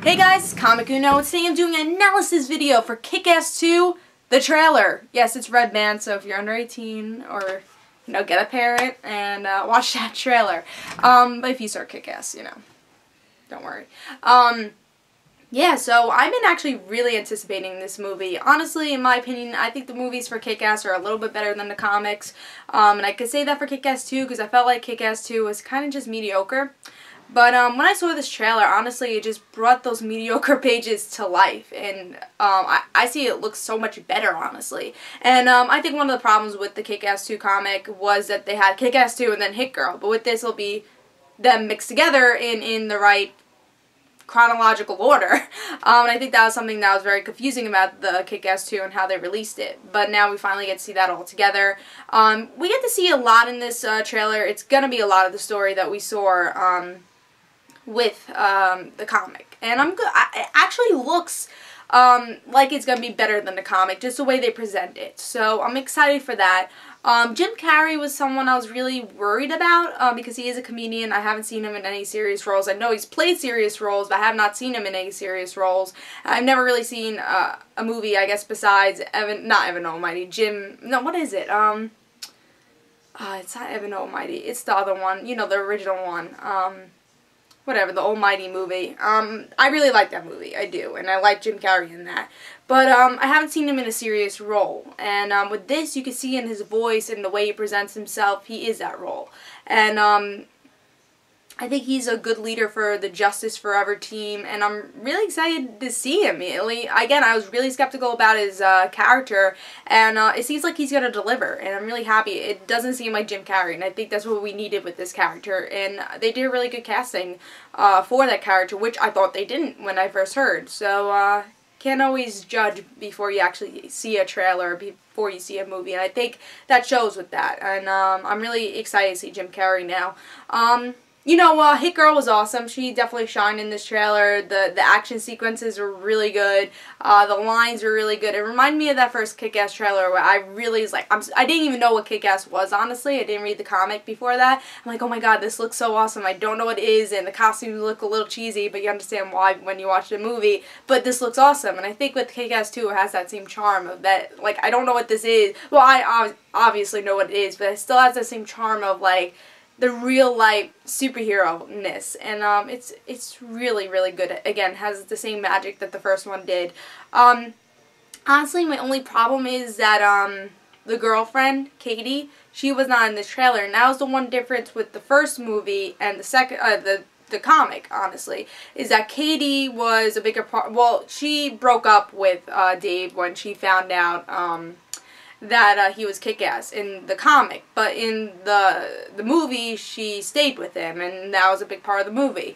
Hey guys, Comic Uno, and today I'm doing an analysis video for Kick-Ass 2, the trailer. Yes, it's red band, so if you're under 18 or, get a parent and watch that trailer. But if you start Kick-Ass, don't worry. Yeah, so I've been actually really anticipating this movie. Honestly, in my opinion, I think the movies for Kick-Ass are a little bit better than the comics. And I could say that for Kick-Ass 2 because I felt like Kick-Ass 2 was kind of just mediocre. But when I saw this trailer, honestly, it just brought those mediocre pages to life. And I see it looks so much better, honestly. And I think one of the problems with the Kick-Ass 2 comic was that they had Kick-Ass 2 and then Hit Girl. But with this, it'll be them mixed together in the right chronological order. And I think that was something that was very confusing about the Kick-Ass 2 and how they released it. But now we finally get to see that all together. We get to see a lot in this trailer. It's going to be a lot of the story that we saw with the comic. And it actually looks like it's going to be better than the comic, just the way they present it. So I'm excited for that. Jim Carrey was someone I was really worried about because he is a comedian. I haven't seen him in any serious roles. I know he's played serious roles, but I have not seen him in any serious roles. I've never really seen a movie, I guess, besides not Evan Almighty, what is it? It's not Evan Almighty. It's the other one, the original one. Whatever, the Almighty movie. I really like that movie, I do, and I like Jim Carrey in that. But I haven't seen him in a serious role, and with this, you can see in his voice and the way he presents himself, he is that role. And I think he's a good leader for the Justice Forever team, and I'm really excited to see him. Again, I was really skeptical about his character, and it seems like he's going to deliver, and I'm really happy. It doesn't seem like Jim Carrey, and I think that's what we needed with this character, and they did a really good casting for that character, which I thought they didn't when I first heard. So, can't always judge before you actually see a trailer, before you see a movie, and I think that shows with that, and I'm really excited to see Jim Carrey now. Hit Girl was awesome. She definitely shined in this trailer. The action sequences were really good. The lines were really good. It reminded me of that first Kick-Ass trailer where I really was like, I didn't even know what Kick-Ass was, honestly. I didn't read the comic before that. I'm like, oh my god, this looks so awesome. I don't know what it is, and the costumes look a little cheesy, but you understand why when you watch the movie. But this looks awesome, and I think with Kick-Ass 2, it has that same charm of that, like, I don't know what this is. Well, I obviously know what it is, but it still has that same charm of, like, the real-life superhero-ness, and it's really, really good. Again, has the same magic that the first one did. Honestly, my only problem is that the girlfriend, Katie, she was not in this trailer, and that was the one difference with the first movie and the second, the comic, honestly, is that Katie was a bigger part. Well, she broke up with Dave when she found out that he was Kick-Ass in the comic, but in the movie she stayed with him, and that was a big part of the movie.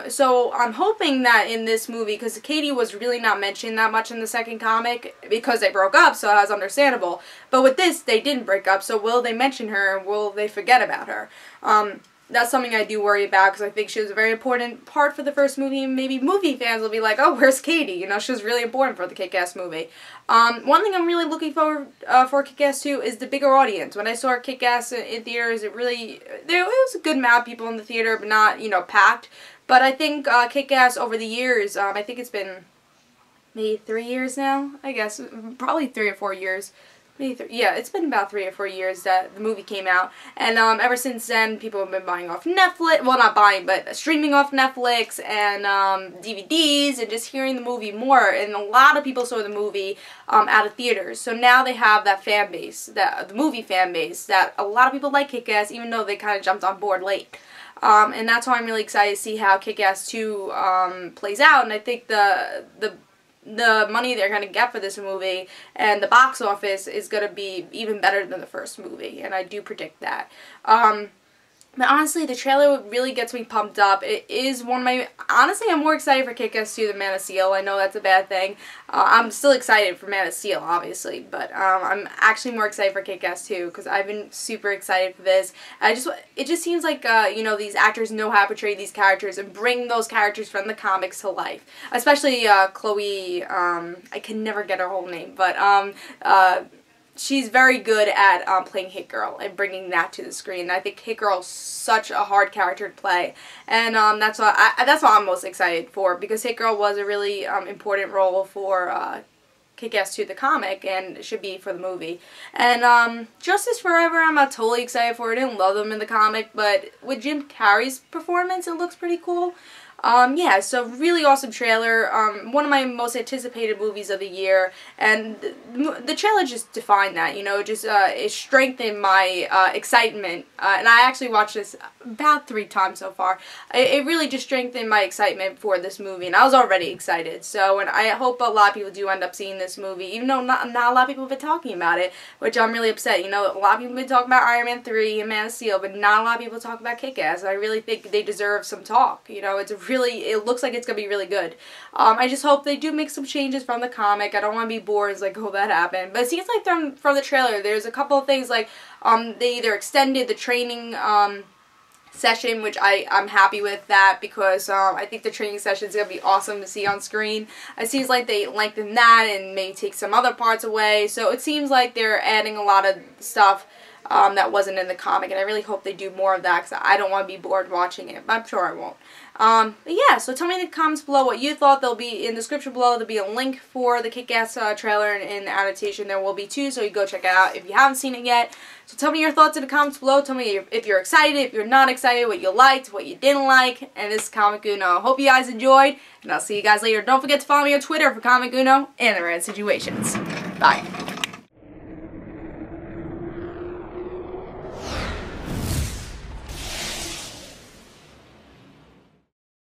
So I'm hoping that in this movie, because Katie was really not mentioned that much in the second comic because they broke up, so that was understandable. But with this, they didn't break up, so will they mention her, or will they forget about her? That's something I do worry about, because I think she was a very important part for the first movie, and maybe movie fans will be like, oh, where's Katie? She was really important for the Kick-Ass movie. One thing I'm really looking forward for Kick-Ass 2 is the bigger audience. When I saw Kick-Ass in theaters, it was a good amount of people in the theater, but not, packed. But I think Kick-Ass over the years, I think it's been maybe 3 years now, I guess, probably 3 or 4 years. Yeah, it's been about 3 or 4 years that the movie came out, and ever since then, people have been buying off Netflix, well, not buying, but streaming off Netflix, and DVDs, and just hearing the movie more, and a lot of people saw the movie out of theaters, so now they have that fan base, the movie fan base, that a lot of people like Kick-Ass, even though they kind of jumped on board late. And that's why I'm really excited to see how Kick-Ass 2 plays out, and I think the money they're going to get for this movie and the box office is going to be even better than the first movie, and I do predict that. But honestly, the trailer really gets me pumped up. It is one of my... Honestly, I'm more excited for Kick-Ass 2 than Man of Steel. I know that's a bad thing. I'm still excited for Man of Steel, obviously. But I'm actually more excited for Kick-Ass 2 because I've been super excited for this. It just seems like, these actors know how to portray these characters and bring those characters from the comics to life. Especially Chloe... I can never get her whole name. But she's very good at playing Hit Girl and bringing that to the screen. And I think Hit Girl is such a hard character to play, and that's what I'm most excited for, because Hit Girl was a really important role for Kick-Ass 2, the comic, and it should be for the movie. And Justice Forever, I'm not totally excited for. I didn't love them in the comic, but with Jim Carrey's performance, it looks pretty cool. Yeah, so really awesome trailer. One of my most anticipated movies of the year, and the trailer just defined that, you know, just it strengthened my excitement, and I actually watched this about 3 times so far. It really just strengthened my excitement for this movie, and I was already excited. So, and I hope a lot of people do end up seeing this movie, even though not a lot of people have been talking about it, which I'm really upset. You know, a lot of people have been talking about Iron Man 3 and Man of Steel, but not a lot of people talk about Kick-Ass. I really think they deserve some talk. You know, it looks like it's going to be really good. I just hope they do make some changes from the comic. I don't want to be bored. It's like, oh, that happened. But it seems like from the trailer, there's a couple of things like they either extended the training session, which I'm happy with that, because I think the training session is going to be awesome to see on screen. It seems like they lengthened that and maybe take some other parts away. So it seems like they're adding a lot of stuff that wasn't in the comic, and I really hope they do more of that, because I don't want to be bored watching it, but I'm sure I won't. But yeah, so tell me in the comments below what you thought. There'll be in the description below, there'll be a link for the Kick-Ass trailer and the annotation. There will be too, so you go check it out if you haven't seen it yet. So tell me your thoughts in the comments below. Tell me if you're excited, if you're not excited, what you liked, what you didn't like. And this is Comic Uno. Hope you guys enjoyed, and I'll see you guys later. Don't forget to follow me on Twitter for Comic Uno and the Rad Situations. Bye.